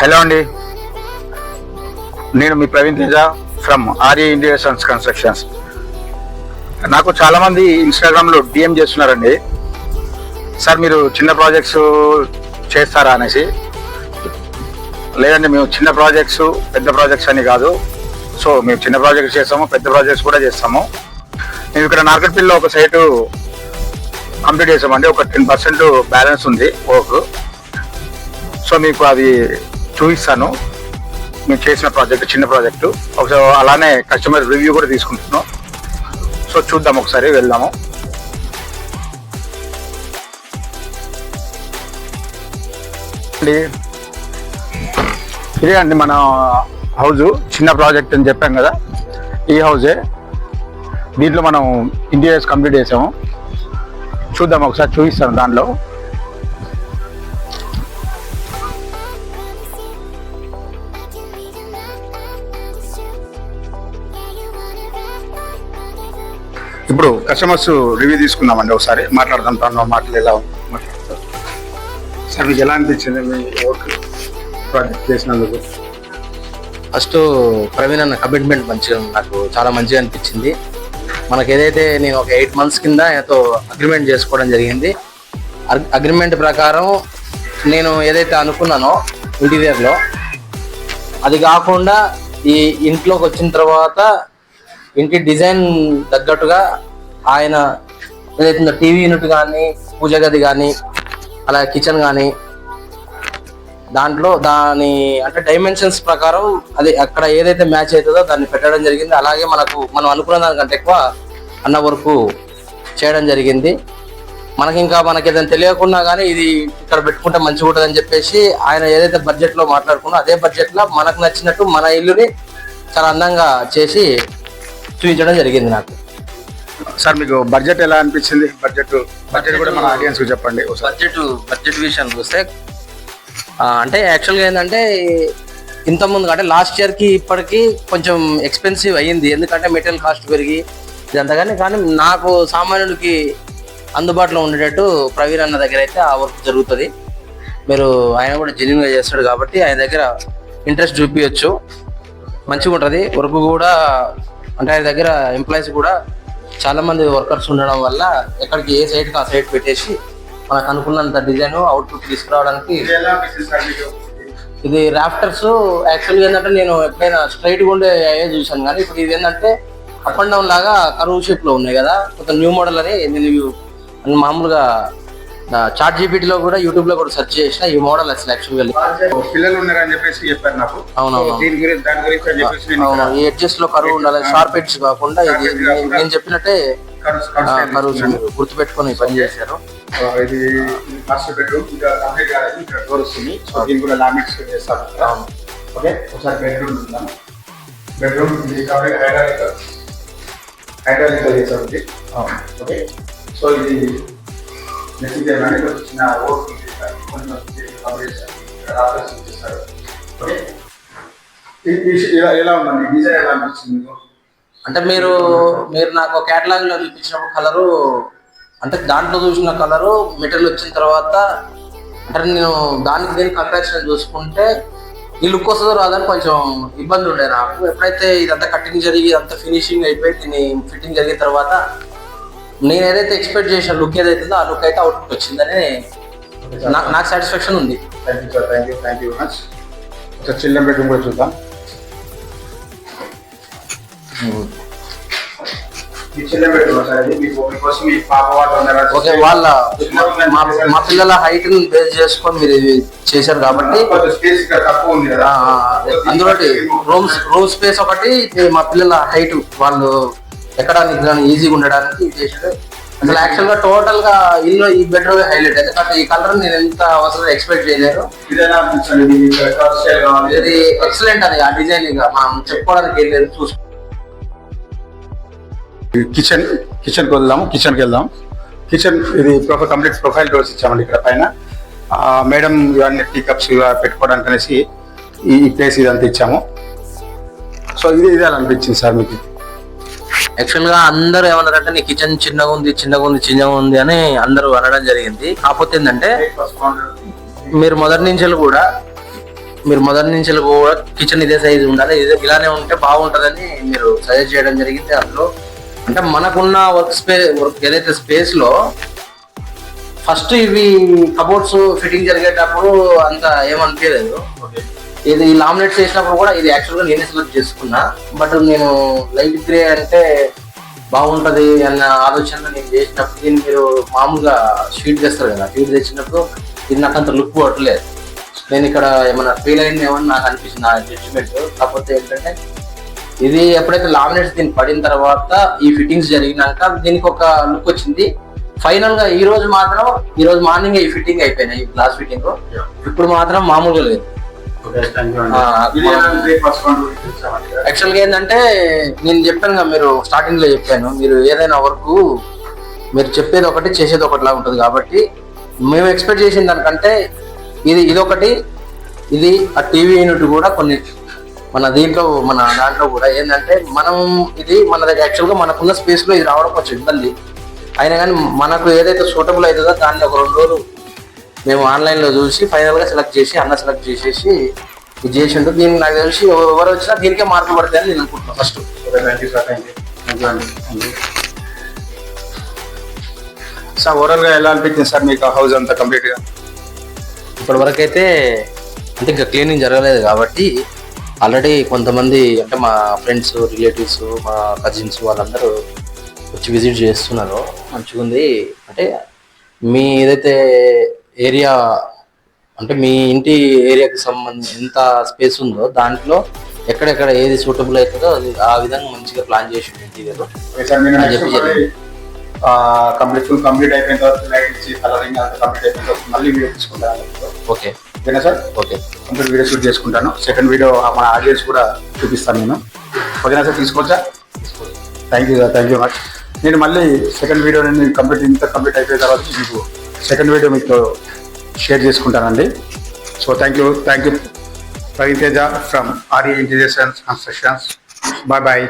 Hello అండి, నేను మీ Praveen Teja from Arya Indians constructions. నాకు చాలామంది ఇన్స్టాగ్రామ్లో డిఎం చేస్తున్నారండి, సార్ మీరు చిన్న ప్రాజెక్ట్స్ చేస్తారా అనేసి. లేదండి, మేము చిన్న ప్రాజెక్ట్స్ పెద్ద ప్రాజెక్ట్స్ అని కాదు. సో మేము చిన్న ప్రాజెక్ట్స్ చేస్తాము, పెద్ద ప్రాజెక్ట్స్ కూడా చేస్తాము. మేము ఇక్కడ నార్కట్పల్లిలో ఒక సైటు కంప్లీట్ చేసామండి. ఒక 10% బ్యాలెన్స్ ఉంది వర్క్. సో మీకు అది చూపిస్తాను, మేము చేసిన ప్రాజెక్ట్ చిన్న ప్రాజెక్టు. ఒకసారి అలానే కస్టమర్ రివ్యూ కూడా తీసుకుంటున్నాం. సో చూద్దాం, ఒకసారి వెళ్దాము. ఇదే అండి మన హౌజు, చిన్న ప్రాజెక్ట్ అని చెప్పాం కదా, ఈ హౌజే. దీంట్లో మనం ఇంటీరియర్స్ కంప్లీట్ చేసాము. చూద్దాం, ఒకసారి చూపిస్తాను. దాంట్లో ఇప్పుడు కస్టమర్స్ రివ్యూ తీసుకుందామండి. ఒకసారి మాట్లాడదాం. తను మాటలు ఎలా మాట్లాడతారు సార్, మీకు ఎలా అనిపించింది మీ వర్క్ ప్రాజెక్ట్ చేసినందుకు? ఫస్ట్ ప్రవీణ్ అన్న కమిట్మెంట్ మంచిగా, నాకు చాలా మంచిగా అనిపించింది. మనకు ఏదైతే నేను ఒక 8 months కింద ఆయనతో అగ్రిమెంట్ చేసుకోవడం జరిగింది. అగ్రిమెంట్ ప్రకారం నేను ఏదైతే అనుకున్నానో ఇంటీరియర్లో, అది కాకుండా ఈ ఇంట్లోకి వచ్చిన తర్వాత ఇంటి డిజైన్ తగ్గట్టుగా ఆయన ఏదైతే టీవీ యూనిట్ కానీ, పూజ గది కానీ, అలాగే కిచెన్ కానీ, దాంట్లో దాని అంటే డైమెన్షన్స్ ప్రకారం అది అక్కడ ఏదైతే మ్యాచ్ అవుతుందో దాన్ని పెట్టడం జరిగింది. అలాగే మనం అనుకున్న దానికంటే ఎక్కువ అన్న వరకు చేయడం జరిగింది. మనకి ఏదైనా తెలియకున్నా కానీ ఇది ఇక్కడ పెట్టుకుంటే మంచిగా ఉంటుంది అని చెప్పేసి ఆయన ఏదైతే బడ్జెట్లో మాట్లాడుకున్నా అదే బడ్జెట్లో మనకు నచ్చినట్టు మన ఇల్లుని చాలా అందంగా చేసి చూపించడం జరిగింది నాకు. సార్ మీకు బడ్జెట్ ఎలా అనిపించింది? బడ్జెట్ కూడా మన ఆడియన్స్ చెప్పండి. బడ్జెట్ విషయానికి వస్తే అంటే యాక్చువల్గా ఏంటంటే ఇంతకుముందు అంటే లాస్ట్ ఇయర్కి ఇప్పటికి కొంచెం ఎక్స్పెన్సివ్ అయ్యింది, ఎందుకంటే మెటీరియల్ కాస్ట్ పెరిగి ఇదంతా. కానీ నాకు సామాన్యుడికి అందుబాటులో ఉండేటట్టు ప్రవీణ్ అన్న దగ్గర అయితే ఆ వర్క్ జరుగుతుంది. మీరు ఆయన కూడా జెన్యూన్గా చేస్తాడు కాబట్టి ఆయన దగ్గర ఇంట్రెస్ట్ చూపించచ్చు, మంచిగా ఉంటుంది వర్క్ కూడా. అంటే ఆయన దగ్గర ఎంప్లాయీస్ కూడా చాలా మంది వర్కర్స్ ఉండడం వల్ల ఎక్కడికి ఏ సైడ్కి ఆ సైడ్ పెట్టేసి మనకు అనుకున్నంత డిజైన్ అవుట్పుట్ తీసుకురావడానికి. ఇది రాఫ్టర్స్ యాక్చువల్గా ఏంటంటే నేను ఎప్పుడైనా స్ట్రైట్గా ఉండే అయ్యే చూసాను, కానీ ఇప్పుడు ఇది ఏంటంటే అప్ అండ్ డౌన్ లాగా కరువు షేప్లో ఉన్నాయి కదా, కొంచెం న్యూ మోడల్ అని నేను మామూలుగా చాట్ జీపీటీలో కూడా యూట్యూబ్లో కూడా సెర్చ్ చేసిన ఈ మోడల్ అసలు యాక్చువల్గా పిల్లలు ఉన్నారని చెప్పేసి చెప్పారు నాకు. అవునవును, ఈ ఎడ్జెస్ లో కరువు ఉండాలి, షార్ప్ ఎడ్జ్ కాకుండా. ఇది నేను చెప్పినట్టే కరువు గుర్తుపెట్టుకొని పని చేశారు. ఇది ఫస్ట్ బెడ్రూమ్, ఇంకా కంప్లీట్ కాలేదు, ఇక్కడ డోర్ వస్తుంది. సో దీన్ని కూడా లామినేట్స్ చేస్తాను. ఓకే, ఒకసారి బెడ్రూమ్ చూద్దాం. బెడ్రూమ్ ఇది కంప్లీట్ హైడ్రాలిక్ చేశారు. ఓకే, సో ఇది నెక్స్ట్ చిన్న వర్క్ కంప్లీట్ చేస్తారు. ఓకే, ఎలా ఉందండి డిజైన్, ఎలా అనిపించింది? అంటే మీరు నాకు కేటలాగ్ లో చూపించినప్పుడు కలరు, అంటే దాంట్లో చూసిన కలరు మెటీరియల్ వచ్చిన తర్వాత అంటే నేను దీనికి కంపారిజన్ చూసుకుంటే ఈ లుక్ వస్తుందో రాదని కొంచెం ఇబ్బంది ఉండే నాకు. ఎప్పుడైతే ఇదంతా కటింగ్ జరిగి ఇదంతా ఫినిషింగ్ అయిపోయి దీన్ని ఫిట్టింగ్ జరిగిన తర్వాత నేను ఏదైతే ఎక్స్పెక్ట్ చేసిన లుక్ ఏదైతుందో ఆ లుక్ అయితే అవుట్పుట్ వచ్చిందని నాకు సాటిస్ఫాక్షన్ ఉంది. Thank you much. Children bedroom కూడా చూద్దాం. ఓకే, మా పిల్లల హైట్ ని బేస్ చేసుకొని మీరు ఇది చేశారు కాబట్టి అందులో రూమ్ స్పేస్ ఒకటి, మా పిల్లల హైట్ వాళ్ళు ఎక్కడానికి ఈజీగా ఉండడానికి చేశారు. అసలు యాక్చువల్ గా టోటల్ గా ఇల్లు ఈ బెడ్రూమ్ హైలైట్, ఎందుకంటే ఈ కలర్ నేను ఎంత అవసరం ఎక్స్పెక్ట్ చేయలేదు. ఇది ఎక్సలెంట్ అని ఆ డిజైన్ మనం చెప్పుకోవడానికి ఏం లేదు. చూసుకో, కిచెన్కి వెళ్దాం. కిచెన్ ఇది కంప్లీట్ ప్రొఫైల్ డోర్స్ ఇచ్చామండి ఇక్కడ పైన. మేడం ఇవన్నీ టీ కప్స్ పెట్టుకోవడానికి అనేసి ఈ ప్లేస్ ఇదంతా ఇచ్చాము. సో ఇది ఎలా అనిపించింది సార్ మీకు? యాక్చువల్ గా అందరూ ఏమన్నారంటే నీ కిచెన్ చిన్నగా ఉంది అని అందరూ అనడం జరిగింది. కాకపోతే ఏంటంటే మీరు మొదటి నుంచి కూడా మీరు మొదటి నుంచి కూడా కిచెన్ ఇదే సైజ్ ఉండాలి, ఇలానే ఉంటే బాగుంటుందని మీరు సజెస్ట్ చేయడం జరిగింది. అందులో అంటే మనకున్న వర్క్ ఏదైతే స్పేస్ లో ఫస్ట్ ఇవి కబోర్డ్స్ ఫిట్టింగ్ జరిగేటప్పుడు అంత ఏమనిపించలేదు. ఇది లామినేట్స్ వేసినప్పుడు కూడా ఇది యాక్చువల్గా నేనే సెలెక్ట్ చేసుకున్నా, బట్ నేను లైట్ గ్రే అంటే బాగుంటది అన్న ఆలోచనలో నేను చేసినప్పుడు దీన్ని మీరు మామూలుగా షీట్ చేస్తారు కదా, షీట్ తెచ్చినప్పుడు ఇది నాకు అంత లుక్ పట్టలేదు. నేను ఇక్కడ ఏమన్నా ఫెయిల్ అయింది ఏమన్నా నాకు అనిపించింది నా జడ్జిమెంట్. కాకపోతే ఏంటంటే ఇది ఎప్పుడైతే లామినేట్స్ దీన్ని పడిన తర్వాత ఈ ఫిట్టింగ్స్ జరిగినాక దీనికి ఒక లుక్ వచ్చింది. ఫైనల్ గా ఈ రోజు మార్నింగ్ ఈ ఫిట్టింగ్ అయిపోయినాయి, ఈ గ్లాస్ ఫిట్టింగ్. ఇప్పుడు మాత్రం మామూలుగా లేదు. యాక్చువల్గా ఏంటంటే నేను చెప్పాను కదా, మీరు స్టార్టింగ్ లో చెప్పాను, మీరు ఏదైనా వర్క్ మీరు చెప్పేది ఒకటి చేసేది ఒకటిలా ఉంటుంది. కాబట్టి మేము ఎక్స్పెక్ట్ చేసిన దానికంటే ఇదొకటి, ఇది ఆ టీవీ యూనిట్ కూడా కొన్ని మన దాంట్లో కూడా ఏంటంటే మనం ఇది మన దగ్గర యాక్చువల్గా మనకున్న స్పేస్ లో ఇది రావడం కొంచెం ఇబ్బంది అయినా కానీ మనకు ఏదైతే సూటబుల్ అవుతుందో దాన్ని ఒక 2 రోజులు మేము ఆన్లైన్లో చూసి ఫైనల్గా సెలెక్ట్ చేసేసి ఇది చేసి ఉంటుంది. దీనికి నాకు తెలిసి ఎవరు వచ్చినా దీనికే మార్కులు పడతాయని నేను అనుకుంటున్నాను ఫస్ట్. సార్ ఓవరాల్గా ఎలా అనిపించింది సార్ మీకు హౌస్ అంతా కంప్లీట్గా? ఇప్పటి వరకు అయితే అంటే ఇంకా క్లీనింగ్ జరగలేదు కాబట్టి ఆల్రెడీ కొంతమంది అంటే మా ఫ్రెండ్స్, రిలేటివ్స్, మా కజిన్స్ వాళ్ళందరూ వచ్చి విజిట్ చేస్తున్నారు. మంచిగా ఉంది. అంటే మీ ఏదైతే ఏరియా అంటే మీ ఇంటి ఏరియాకి సంబంధించి ఎంత స్పేస్ ఉందో దాంట్లో ఎక్కడెక్కడ ఏది సూటబుల్ అవుతుందో అది ఆ విధంగా మంచిగా ప్లాన్ చేసి ఇంటీరియర్ కంప్లీట్ అయిపోయిన తర్వాత లైట్ ఇచ్చి కలరింగ్ కంప్లీట్ అయిపోయిన తర్వాత మళ్ళీ వీడియో తీసుకుంటాను. ఓకే ఓకేనా sir? Okay, complete video shoot చేసుకుంటాను. సెకండ్ వీడియో మన ఆడియన్స్ కూడా చూపిస్తాను నేను. ఓకేనా సార్? తీసుకోవచ్చా? Thank you sir, thank you much. నేను మళ్ళీ సెకండ్ వీడియో కంప్లీట్ అయిపోయిన తర్వాత మీకు సెకండ్ వీడియో మీకు షేర్ చేసుకుంటానండి. So thank you Praveen Teja from RE interiors and constructions. Bye bye.